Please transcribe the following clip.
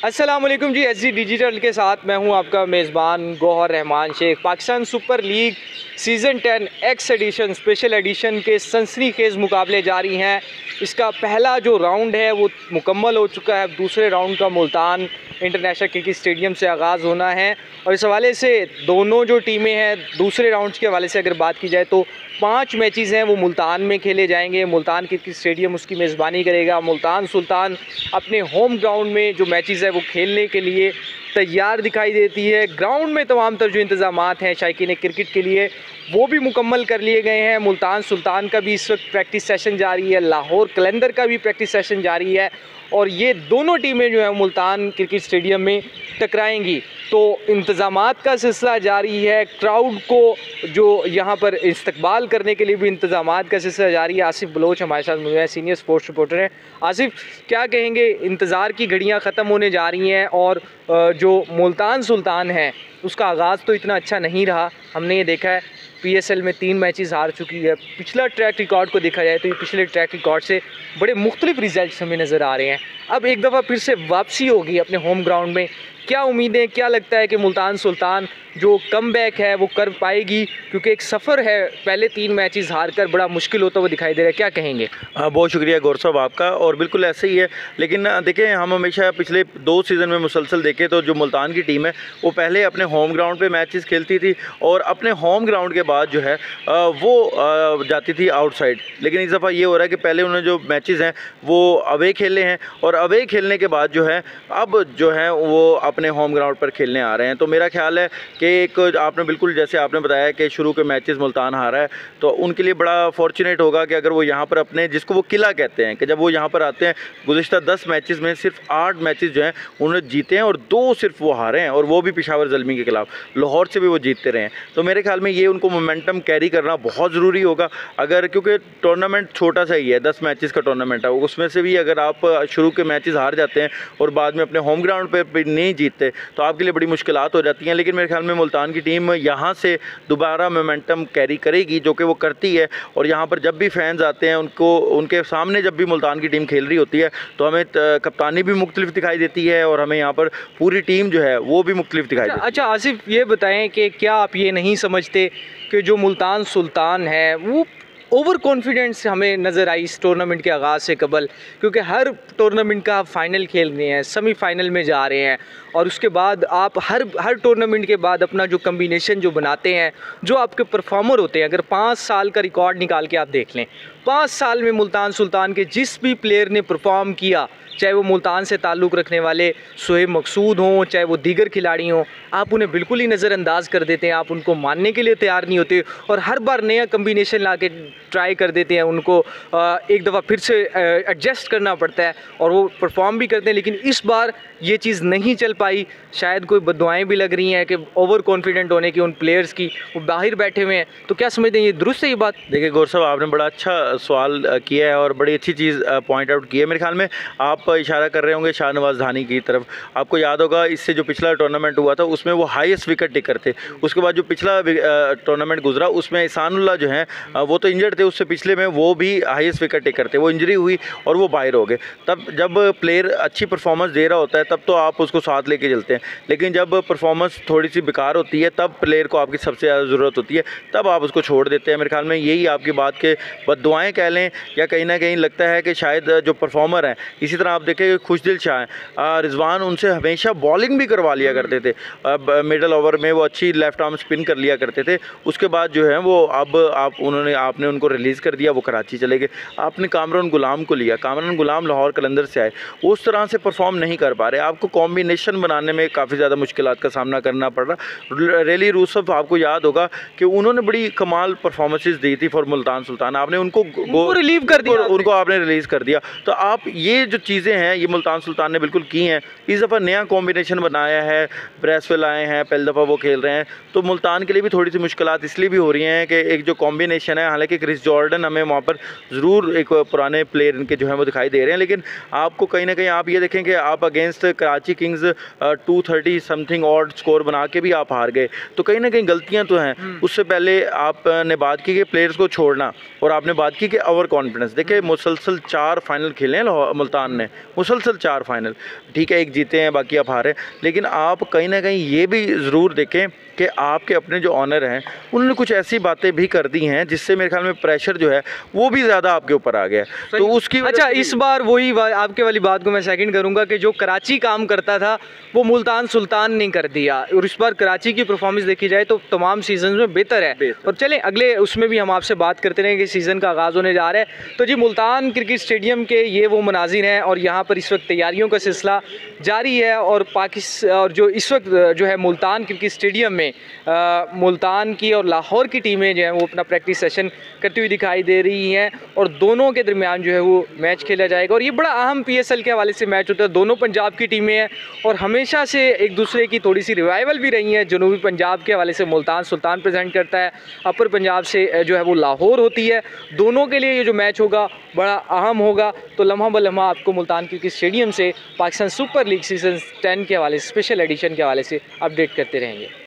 अस्सलामुअलैकुम जी, SG digital के साथ मैं हूं आपका मेज़बान Gauhar Rehman Shaikh. Pakistan super league season 10 x edition special edition के सनसनीखेज़ मुकाबले जारी हैं। इसका पहला जो राउंड है वो मुकम्मल हो चुका है। दूसरे राउंड का मुल्तान इंटरनेशनल क्रिकेट स्टेडियम से आगाज़ होना है और इस हवाले से दोनों जो टीमें हैं दूसरे राउंड के हवाले से अगर बात की जाए तो 5 मैचेस हैं वो मुल्तान में खेले जाएंगे। मुल्तान क्रिकेट स्टेडियम उसकी मेज़बानी करेगा। मुल्तान सुल्तान अपने होम ग्राउंड में जो मैचेस है वो खेलने के लिए तैयार दिखाई देती है। ग्राउंड में तमाम तर जो इंतज़ामात हैं शायकीन क्रिकेट के लिए वो भी मुकम्मल कर लिए गए हैं। मुल्तान सुल्तान का भी इस वक्त प्रैक्टिस सेशन जारी है, लाहौर कलंदर का भी प्रैक्टिस सेशन जारी है और ये दोनों टीमें जो है मुल्तान क्रिकेट स्टेडियम में टकराएंगी। तो इंतज़ामात का सिलसिला जारी है। क्राउड को जो यहाँ पर इस्तकबाल करने के लिए भी इंतज़ामात का सिलसिला जारी है। आसिफ बलोच हमारे साथ मौजूद है, सीनियर स्पोर्ट्स रिपोर्टर हैं। आसिफ, क्या कहेंगे, इंतज़ार की घड़ियाँ ख़त्म होने जा रही हैं और जो मुल्तान सुल्तान है उसका आगाज़ तो इतना अच्छा नहीं रहा। हमने ये देखा है PSL में 3 मैचेस हार चुकी है। पिछला ट्रैक रिकॉर्ड को देखा जाए तो ये पिछले ट्रैक रिकॉर्ड से बड़े मुख्तलिफ रिजल्ट्स हमें नज़र आ रहे हैं। अब एक दफ़ा फिर से वापसी होगी अपने होम ग्राउंड में। क्या उम्मीदें, क्या लगता है कि मुल्तान सुल्तान जो कमबैक है वो कर पाएगी? क्योंकि एक सफ़र है, पहले 3 मैचेस हार कर बड़ा मुश्किल होता हुआ दिखाई दे रहा है। क्या कहेंगे? बहुत शुक्रिया गौर साहब आपका, और बिल्कुल ऐसे ही है। लेकिन देखें, हम हमेशा पिछले 2 सीज़न में मुसलसल देखें तो जो मुल्तान की टीम है वो पहले अपने होम ग्राउंड पे मैचेस खेलती थी और अपने होम ग्राउंड के बाद जो है वो जाती थी आउटसाइड। लेकिन इस दफ़ा ये हो रहा है कि पहले उन्होंने जो मैचेस हैं वो अवे खेले हैं और अवे खेलने के बाद जो है अब जो है वो अपने होम ग्राउंड पर खेलने आ रहे हैं। तो मेरा ख्याल है कि एक आपने बिल्कुल जैसे आपने बताया कि शुरू के मैचेस मुल्तान हारा है, तो उनके लिए बड़ा फॉर्चुनेट होगा कि अगर वो यहाँ पर अपने, जिसको वो किला कहते हैं, कि जब वो यहाँ पर आते हैं गुज़िश्ता 10 मैचेस में सिर्फ 8 मैचेस जो हैं उन्होंने जीते हैं और 2 सिर्फ वो हारे हैं, और वो भी पेशावर ज़ल्मी के खिलाफ। लाहौर से भी वो जीतते रहे हैं। तो मेरे ख्याल में ये उनको मोमेंटम कैरी करना बहुत ज़रूरी होगा। अगर, क्योंकि टूर्नामेंट छोटा सा ही है, 10 मैचेस का टूर्नामेंट है, उसमें से भी अगर आप शुरू के मैचेस हार जाते हैं और बाद में अपने होम ग्राउंड पर नहीं जीतते तो आपके लिए बड़ी मुश्किलात हो जाती हैं। लेकिन मेरे ख्याल में मुल्तान की टीम यहाँ से दोबारा मोमेंटम कैरी करेगी, जो कि वो करती है। और यहाँ पर जब भी फैंस आते हैं उनको, उनके सामने जब भी मुल्तान की टीम खेल रही होती है तो हमें कप्तानी भी मुख्तलिफ दिखाई देती है और हमें यहाँ पर पूरी टीम जो है वो भी मुख्तलिफ दिखाई देती है। अच्छा आसिफ, ये बताएं कि क्या आप ये नहीं समझते कि जो मुल्तान सुल्तान है वो ओवर कॉन्फिडेंस हमें नज़र आई इस टूर्नामेंट के आगाज़ से कबल? क्योंकि हर टूर्नामेंट का आप फ़ाइनल खेल रहे हैं, सेमीफाइनल में जा रहे हैं और उसके बाद आप हर टूर्नामेंट के बाद अपना जो कम्बिनेशन जो बनाते हैं, जो आपके परफॉर्मर होते हैं, अगर 5 साल का रिकॉर्ड निकाल के आप देख लें, 5 साल में मुल्तान सुल्तान के जिस भी प्लेयर ने परफॉर्म किया, चाहे वो मुल्तान से ताल्लुक़ रखने वाले शोएब मकसूद हों, चाहे वो दीगर खिलाड़ी हों, आप उन्हें बिल्कुल ही नज़रअंदाज कर देते हैं। आप उनको मानने के लिए तैयार नहीं होते और हर बार नया कम्बिनेशन ला के ट्राई कर देते हैं। उनको एक दफ़ा फिर से एडजस्ट करना पड़ता है और वो परफॉर्म भी करते हैं। लेकिन इस बार ये चीज़ नहीं चल पाई। शायद कोई बददुआएँ भी लग रही हैं कि ओवर कॉन्फिडेंट होने की उन प्लेयर्स की, वो बाहर बैठे हुए हैं। तो क्या समझते हैं, ये दुरुस्त है ये बात? देखिए गौर साहब, आपने बड़ा अच्छा सवाल किया है और बड़ी अच्छी चीज़ पॉइंट आउट की है। मेरे ख्याल में आप इशारा कर रहे होंगे शाहनवाज धानी की तरफ। आपको याद होगा इससे जो पिछला टूर्नामेंट हुआ था उसमें वो हाईएस्ट विकेट टेकर थे। उसके बाद जो पिछला टूर्नामेंट गुजरा उसमें इसानुल्लाह जो हैं वो तो इंजर्ड थे, उससे पिछले में वो भी हाईएस्ट विकेट टेकर थे। वो इंजरी हुई और वो बाहर हो गए। तब जब प्लेयर अच्छी परफॉर्मेंस दे रहा होता है तब तो आप उसको साथ लेके चलते हैं, लेकिन जब परफॉर्मेंस थोड़ी सी बेकार होती है तब प्लेयर को आपकी सबसे ज़्यादा ज़रूरत होती है, तब आप उसको छोड़ देते हैं। मेरे ख्याल में यही आपकी बात के बददुआएँ कह लें या कहीं ना कहीं लगता है कि शायद जो परफॉर्मर हैं, इसी तरह आप देखें खुशदिल शाह हैं, रिजवान उनसे हमेशा बॉलिंग भी करवा लिया करते थे। मिडल ओवर में वो अच्छी लेफ्ट आर्म स्पिन कर लिया करते थे। उसके बाद जो है वो अब आपने उनको रिलीज़ कर दिया, वो कराची चले गए। आपने कामरान गुलाम को लिया, कामरान गुलाम लाहौर कलंदर से आए, उस तरह से परफॉर्म नहीं कर पा रहे। आपको कॉम्बिनेशन बनाने में काफ़ी ज़्यादा मुश्किलात का सामना करना पड़ रहा। रेली रूसफ, आपको याद होगा कि उन्होंने बड़ी कमाल परफॉर्मेंसेस दी थी फॉर मुल्तान सुल्तान। आपने उनको रिलीव कर दिया, उनको आपने रिलीज़ कर दिया। तो आप ये जो चीज़ें हैं ये मुल्तान सुल्तान ने बिल्कुल की हैं। इस दफ़ा नया कॉम्बिनेशन बनाया है, ब्रेसवेल आए हैं, पहली दफ़ा वो खेल रहे हैं, तो मुल्तान के लिए भी थोड़ी सी मुश्किलात इसलिए भी हो रही हैं कि एक जो कॉम्बिनेशन है, हालांकि क्रिस जॉर्डन हमें वहाँ पर ज़रूर एक पुराने प्लेयर इनके जो है वो दिखाई दे रहे हैं, लेकिन आपको कहीं ना कहीं आप ये देखें कि आप अगेंस्ट कराची किंग्स 230 समथिंग और स्कोर बना के भी आप हार गए, तो कहीं ना कहीं गलतियाँ तो हैं। उससे पहले आपने बात की कि प्लेयर्स को छोड़ना, और आपने बात की कि ओवर कॉन्फिडेंस। देखिए मुसलसल 4 फाइनल खेले हैं मुल्तान ने, मुसलसल 4 फाइनल, ठीक है, एक जीते हैं बाकी आप हारे, लेकिन आप कहीं ना कहीं ये भी ज़रूर देखें कि आपके अपने जो ऑनर हैं उन्होंने कुछ ऐसी बातें भी कर दी हैं जिससे मेरे ख्याल में प्रेशर जो है वो भी ज़्यादा आपके ऊपर आ गया है। तो उसकी अच्छा, इस बार वही आपके वाली बात को मैं सेकंड करूंगा कि जो कराची काम करता था वो मुल्तान सुल्तान ने कर दिया, और इस बार कराची की परफॉर्मेंस देखी जाए तो तमाम सीजन में बेहतर है। और चलें अगले उसमें भी हम आपसे बात करते रहें कि सीज़न का आगाज़ होने जा रहा है। तो जी, मुल्तान क्रिकेट स्टेडियम के ये वो मनाजिर हैं और यहाँ पर इस वक्त तैयारियों का सिलसिला जारी है। और और जो इस वक्त जो है मुल्तान क्रिकेट स्टेडियम में मुल्तान की और लाहौर की टीमें जो हैं वो अपना प्रैक्टिस सेशन करती हुई दिखाई दे रही हैं, और दोनों के दरमियान जो है वो मैच खेला जाएगा। और ये बड़ा अहम PSL के हवाले से मैच होता है, दोनों पंजाब की टीमें हैं और हमेशा से एक दूसरे की थोड़ी सी रिवाइवल भी रही हैं। जनूबी पंजाब के हवाले से मुल्तान सुल्तान प्रेजेंट करता है, अपर पंजाब से जो है वो लाहौर होती है। दोनों के लिए ये जो मैच होगा बड़ा अहम होगा। तो लम्हा ब लम्हा आपको मुल्तान क्रिकेट स्टेडियम से पाकिस्तान सुपर लीग सीज़न 10 के हवाले से, स्पेशल एडिशन के हवाले से अपडेट करते रहेंगे।